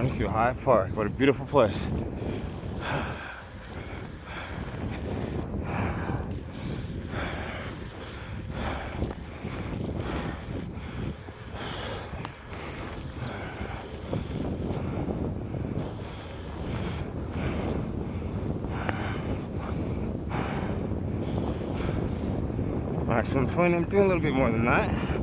Longview High Park. What a beautiful place. Maximum point, I'm doing a little bit more than that.